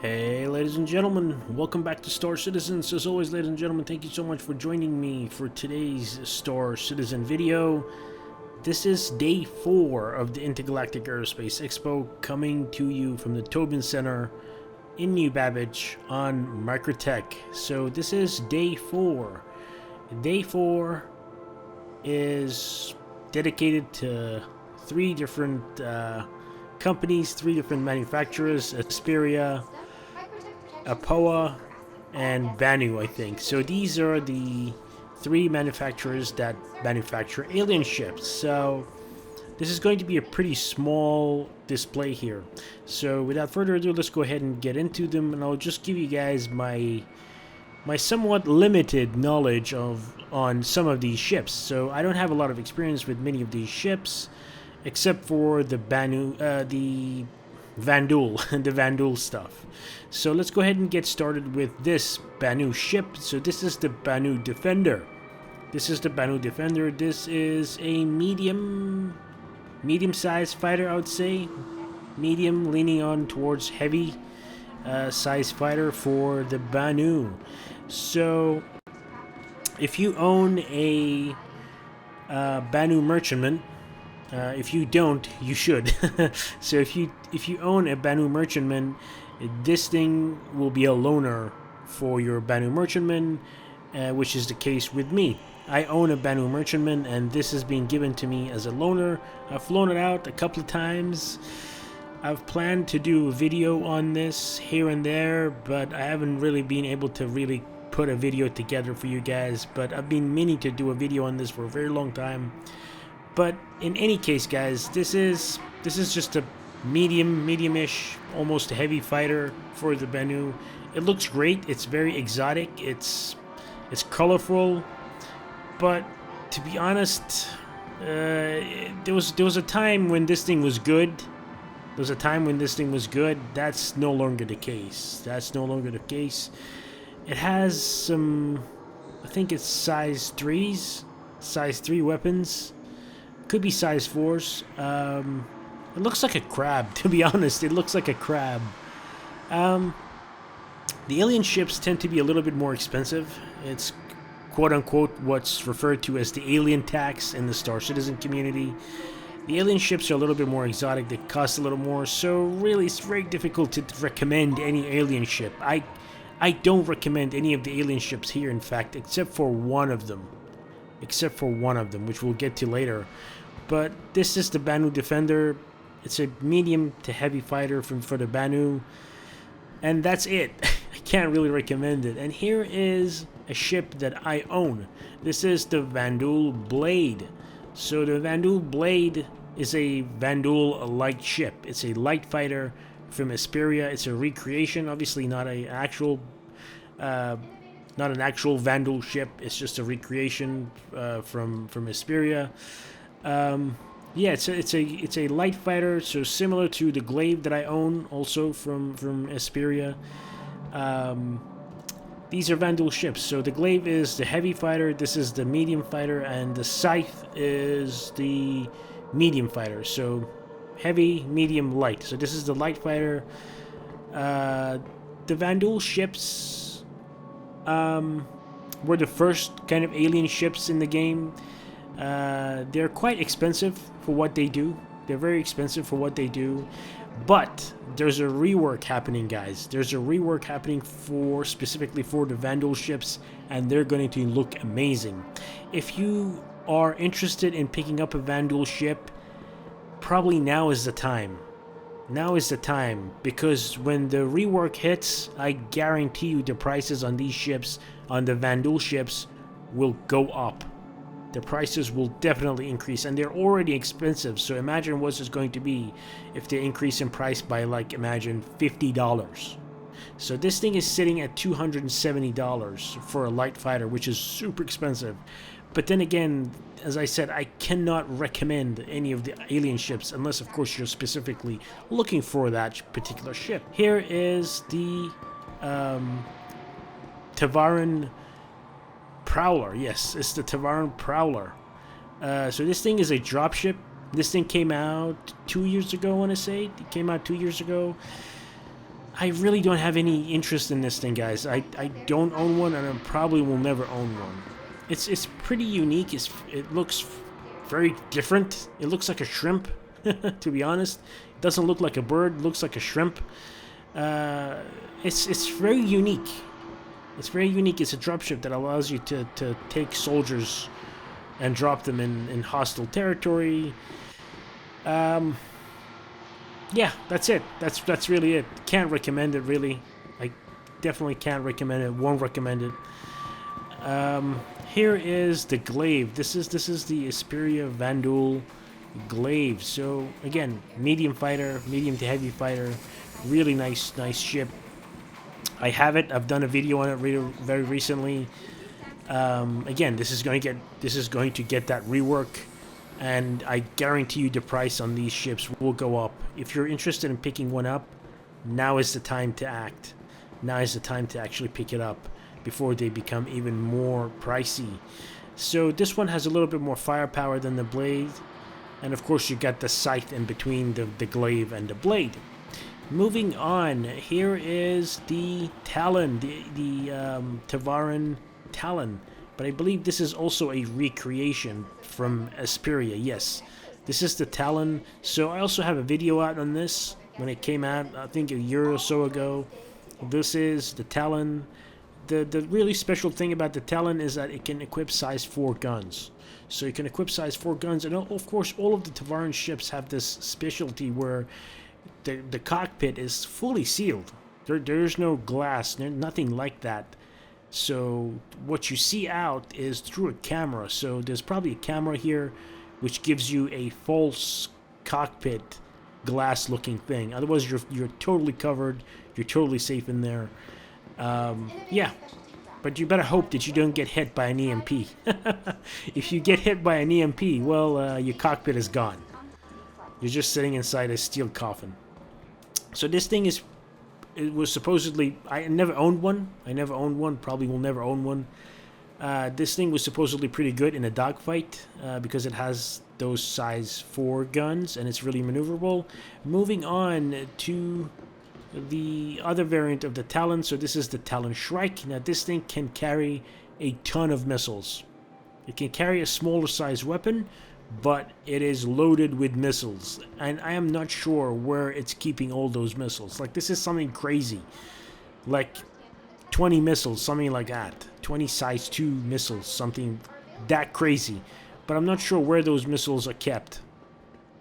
Hey ladies and gentlemen, welcome back to Star Citizens. As always, ladies and gentlemen, thank you so much for joining me for today's Star Citizen video. This is day 4 of the Intergalactic Aerospace Expo, coming to you from the Tobin Center in New Babbage on Microtech. So this is day 4. Day 4 is dedicated to 3 different companies, 3 different manufacturers: Aspiria, Apoa, and Vanu, I think. So these are the 3 manufacturers that manufacture alien ships. So this is going to be a pretty small display here. So without further ado, let's go ahead and get into them, and I'll just give you guys my somewhat limited knowledge on some of these ships. So I don't have a lot of experience with many of these ships, except for the the Vanduul, the Vanduul stuff. So let's go ahead and get started with this Banu ship. So this is the Banu Defender. This is a medium-sized fighter, I would say. Medium, leaning on towards heavy size fighter for the Banu. So if you own a Banu merchantman, if you don't, you should. So if you own a Banu merchantman, this thing will be a loaner for your Banu merchantman, which is the case with me. I own a Banu merchantman, and this is being given to me as a loaner. I've flown it out a couple of times. I've planned to do a video on this here and there, but I haven't really been able to really put a video together for you guys. But I've been meaning to do a video on this for a very long time. But in any case, guys, this is just a medium-ish, almost a heavy fighter for the Banu. It looks great. It's very exotic. It's colorful. But to be honest, there was a time when this thing was good. That's no longer the case. It has some, I think it's size 3 weapons. Could be size 4s. It looks like a crab, to be honest. It looks like a crab. The alien ships tend to be a little bit more expensive. It's quote-unquote what's referred to as the alien tax in the Star Citizen community. The alien ships are a little bit more exotic. They cost a little more. So really, it's very difficult to recommend any alien ship. I don't recommend any of the alien ships here, in fact, except for one of them, which we'll get to later. But this is the Banu Defender. It's a medium to heavy fighter for the Banu, and that's it. I can't really recommend it. And here is a ship that I own. This is the Vanduul Blade. So the Vanduul Blade is a Vanduul light ship. It's a light fighter from Aspiria. It's a recreation, obviously not an actual Vanduul ship. It's just a recreation from Aspiria. Yeah, it's a light fighter, so similar to the Glaive that I own, also from Aspiria. These are Vanduul ships. So the Glaive is the heavy fighter. This is the medium fighter, and the Scythe is the medium fighter. So heavy, medium, light. So this is the light fighter. The Vanduul ships were the first kind of alien ships in the game. They're quite expensive for what they do. They're very expensive for what they do. But there's a rework happening, guys. There's a rework happening specifically for the Vanduul ships, and they're going to look amazing. If you are interested in picking up a Vanduul ship, probably now is the time. Because when the rework hits, I guarantee you the prices on these ships, on the Vanduul ships, will go up. The prices will definitely increase, and they're already expensive. So imagine what it's going to be if they increase in price by, like, imagine $50. So this thing is sitting at $270 for a light fighter, which is super expensive. But then again, as I said, I cannot recommend any of the alien ships unless, of course, you're specifically looking for that particular ship. Here is the Tavarin Prowler. Yes, it's the Tavarin Prowler. So this thing is a dropship. This thing came out 2 years ago, I want to say. It came out 2 years ago. I really don't have any interest in this thing, guys. I don't own one, and I probably will never own one. It's pretty unique. It looks very different. It looks like a shrimp, to be honest. It doesn't look like a bird. It looks like a shrimp. It's very unique. It's very unique. It's a dropship that allows you to take soldiers and drop them in hostile territory. Yeah, that's it. That's really it. Can't recommend it, really. I definitely can't recommend it. Won't recommend it. Here is the Glaive. This is the Aspiria Vanduul Glaive. So again, medium fighter, medium to heavy fighter. Really nice ship. I have it. I've done a video on it very recently. Again, this is going to get that rework, and I guarantee you the price on these ships will go up. If you're interested in picking one up, now is the time to act. Now is the time to actually pick it up before they become even more pricey. So this one has a little bit more firepower than the Blade, and of course you got the scythe in between the Glaive and the Blade. Moving on, here is the Talon, the Tavarin Talon, but I believe this is also a recreation from Aspiria. Yes, this is the Talon. So I also have a video out on this when it came out, I think a year or so ago. This is the Talon. The really special thing about the Talon is that it can equip size 4 guns. So you can equip size 4 guns, and of course all of the Tavarin ships have this specialty where the cockpit is fully sealed. There's no glass, nothing like that. So what you see out is through a camera. So there's probably a camera here which gives you a false cockpit glass looking thing. Otherwise you're totally covered. You're totally safe in there. Yeah, but you better hope that you don't get hit by an EMP. If you get hit by an EMP, well, your cockpit is gone. You're just sitting inside a steel coffin. So this thing it was supposedly, I never owned one. Probably will never own one. This thing was supposedly pretty good in a dogfight because it has those size 4 guns and it's really maneuverable. Moving on to the other variant of the Talon. So this is the Talon Strike. Now this thing can carry a ton of missiles. It can carry a smaller size weapon, but it is loaded with missiles, and I am not sure where it's keeping all those missiles. Like, this is something crazy, like 20 missiles, something like that, 20 size 2 missiles, something that crazy, but I'm not sure where those missiles are kept.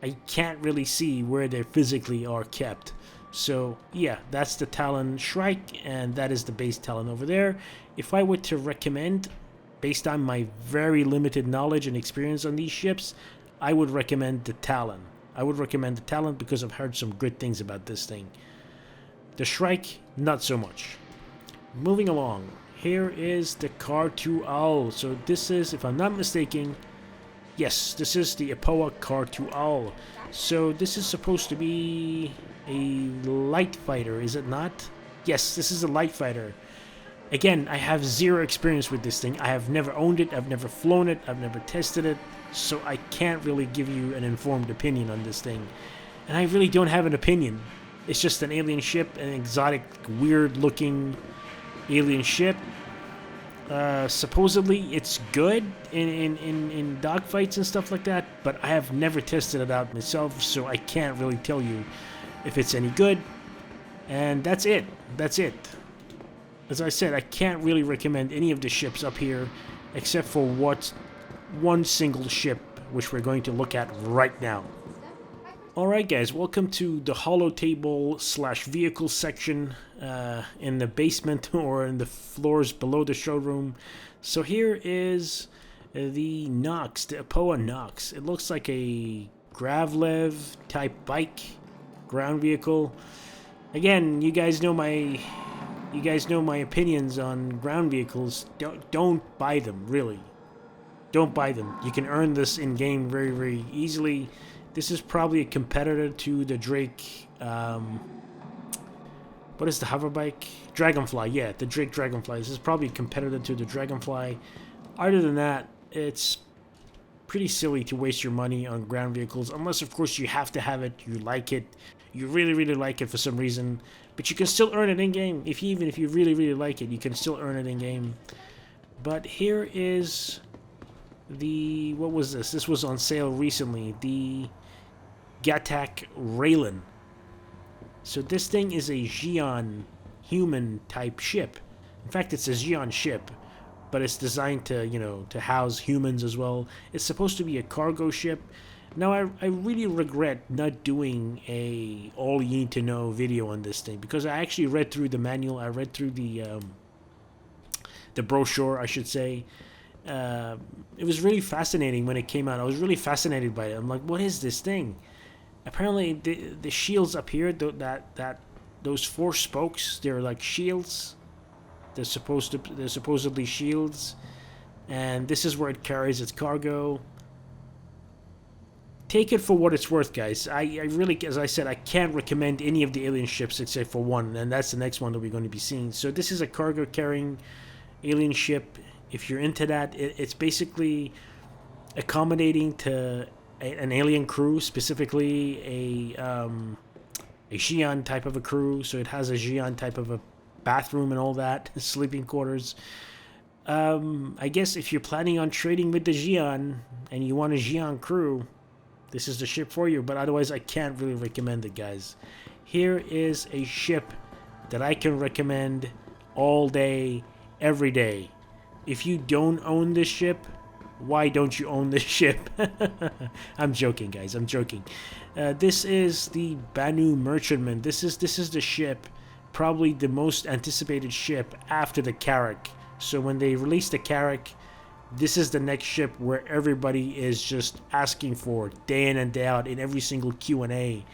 I can't really see where they physically are kept. So yeah, that's the Talon Strike, and that is the base Talon over there. If I were to recommend, based on my very limited knowledge and experience on these ships, I would recommend the Talon. I would recommend the Talon because I've heard some good things about this thing. The Strike, not so much. Moving along, here is the Car-2Al. So this is, if I'm not mistaken, yes, this is the Apoa Car-2Al. So this is supposed to be a light fighter, is it not? Yes, this is a light fighter. Again, I have zero experience with this thing. I have never owned it, I've never flown it, I've never tested it, so I can't really give you an informed opinion on this thing. And I really don't have an opinion. It's just an alien ship, an exotic, weird-looking alien ship. Supposedly, it's good in dogfights and stuff like that, but I have never tested it out myself, so I can't really tell you if it's any good. And that's it. That's it. As I said, I can't really recommend any of the ships up here except for one single ship, which we're going to look at right now. Alright guys, welcome to the holo table / vehicle section in the basement or in the floors below the showroom. So here is the Nox, the Apoa Nox. It looks like a Gravlev type bike, ground vehicle. Again, you guys know my opinions on ground vehicles. Don't buy them, really. Don't buy them. You can earn this in game very, very easily. This is probably a competitor to the Drake. What is the hover bike? Dragonfly. Yeah, the Drake Dragonfly. This is probably a competitor to the Dragonfly. Other than that, it's pretty silly to waste your money on ground vehicles, unless of course you have to have it, you like it, you really, really like it for some reason, but you can still earn it in-game. Even if you really, really like it, you can still earn it in-game. But here is the... what was this? This was on sale recently. The Gatak Raylan. So this thing is a Xi'an human-type ship. In fact, it's a Xi'an ship, but it's designed to, you know, to house humans as well. It's supposed to be a cargo ship. Now, I really regret not doing a all-you-need-to-know video on this thing, because I actually read through the manual. I read through the brochure, I should say. It was really fascinating when it came out. I was really fascinated by it. I'm like, what is this thing? Apparently, the shields up here, those 4 spokes, they're like shields. They're supposedly shields, and this is where it carries its cargo. Take it for what it's worth, guys. I really, as I said, I can't recommend any of the alien ships except for one, and that's the next one that we're going to be seeing. So this is a cargo-carrying alien ship. If you're into that, it's basically accommodating to an alien crew, specifically a Xi'an type of a crew. So it has a Xi'an type of a bathroom and all that, sleeping quarters. I guess if you're planning on trading with the Xi'an and you want a Xi'an crew, this is the ship for you. But otherwise, I can't really recommend it, guys. Here is a ship that I can recommend all day, every day. If you don't own this ship, why don't you own this ship? I'm joking, guys. I'm joking. This is the Banu Merchantman. This is the ship, probably the most anticipated ship after the Carrack. So when they release the Carrack, this is the next ship where everybody is just asking for day in and day out in every single Q&A.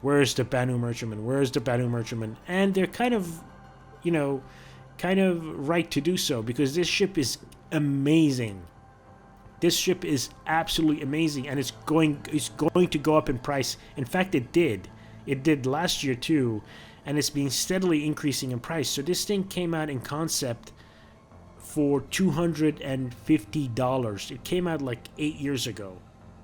Where's the Banu Merchantman? Where's the Banu Merchantman? And they're kind of, you know, right to do so, because this ship is amazing. This ship is absolutely amazing, and it's going to go up in price. In fact, it did. It did last year too, and it's been steadily increasing in price. So this thing came out in concept for $250. It came out like 8 years ago.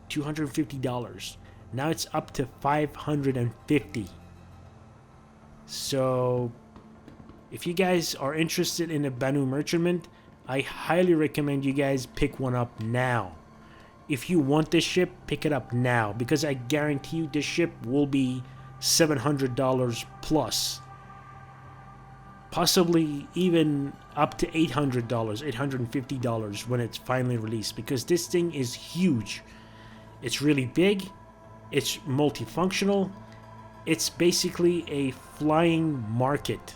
$250. Now it's up to $550. So if you guys are interested in a Banu Merchantman, I highly recommend you guys pick one up now. If you want this ship, pick it up now, because I guarantee you this ship will be $700 plus. Possibly even up to $800, $850 when it's finally released, because this thing is huge. It's really big. It's multifunctional. It's basically a flying market.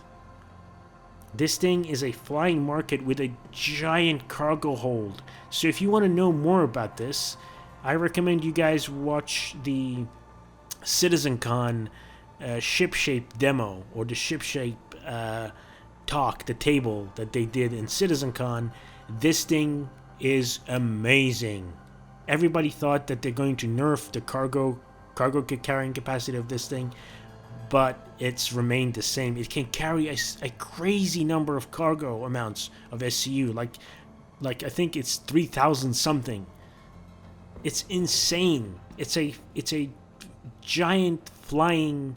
This thing is a flying market with a giant cargo hold. So if you want to know more about this, I recommend you guys watch the CitizenCon ship shape demo, or the ship shape talk, the table that they did in CitizenCon. This thing is amazing. Everybody thought that they're going to nerf the cargo carrying capacity of this thing, but it's remained the same. It can carry a crazy number of cargo amounts of SCU, like I think it's 3,000 something. It's insane. It's a giant flying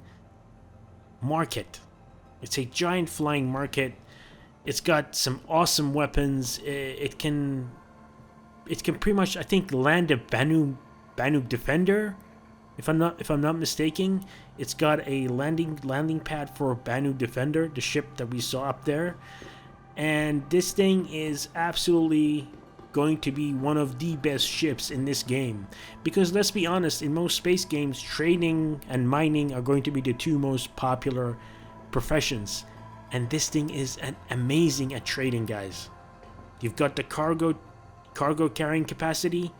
market. It's a giant flying market. It's got some awesome weapons. It can pretty much, I think, land a Banu Defender, if I'm not mistaken. It's got a landing pad for Banu Defender, the ship that we saw up there. And this thing is absolutely going to be one of the best ships in this game, because let's be honest, in most space games, trading and mining are going to be the two most popular professions, and this thing is amazing at trading, guys. You've got the cargo carrying capacity.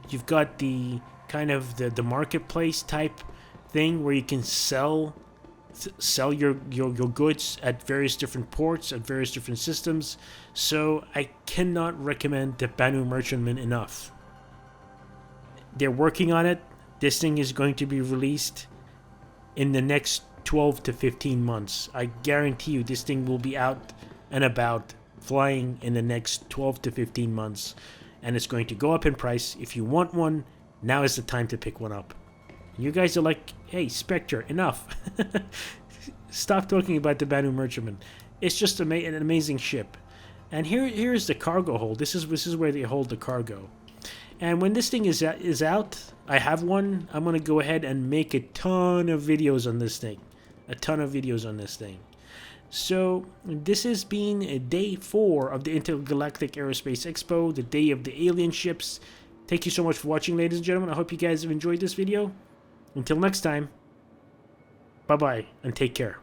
You've got the kind of the marketplace type thing where you can sell your goods at various different ports, at various different systems. So I cannot recommend the Banu Merchantman enough. They're working on it. This thing is going to be released in the next 12 to 15 months. I guarantee you this thing will be out and about, flying in the next 12 to 15 months, and it's going to go up in price. If you want one, now is the time to pick one up. You guys are like, hey, Spectre, enough. Stop talking about the Banu Merchantman. It's just an amazing ship. And here's the cargo hold. This is where they hold the cargo. And when this thing is out, I have one. I'm gonna go ahead and make a ton of videos on this thing. A ton of videos on this thing. So this has been day 4 of the Intergalactic Aerospace Expo, the day of the alien ships. Thank you so much for watching, ladies and gentlemen. I hope you guys have enjoyed this video. Until next time, bye-bye and take care.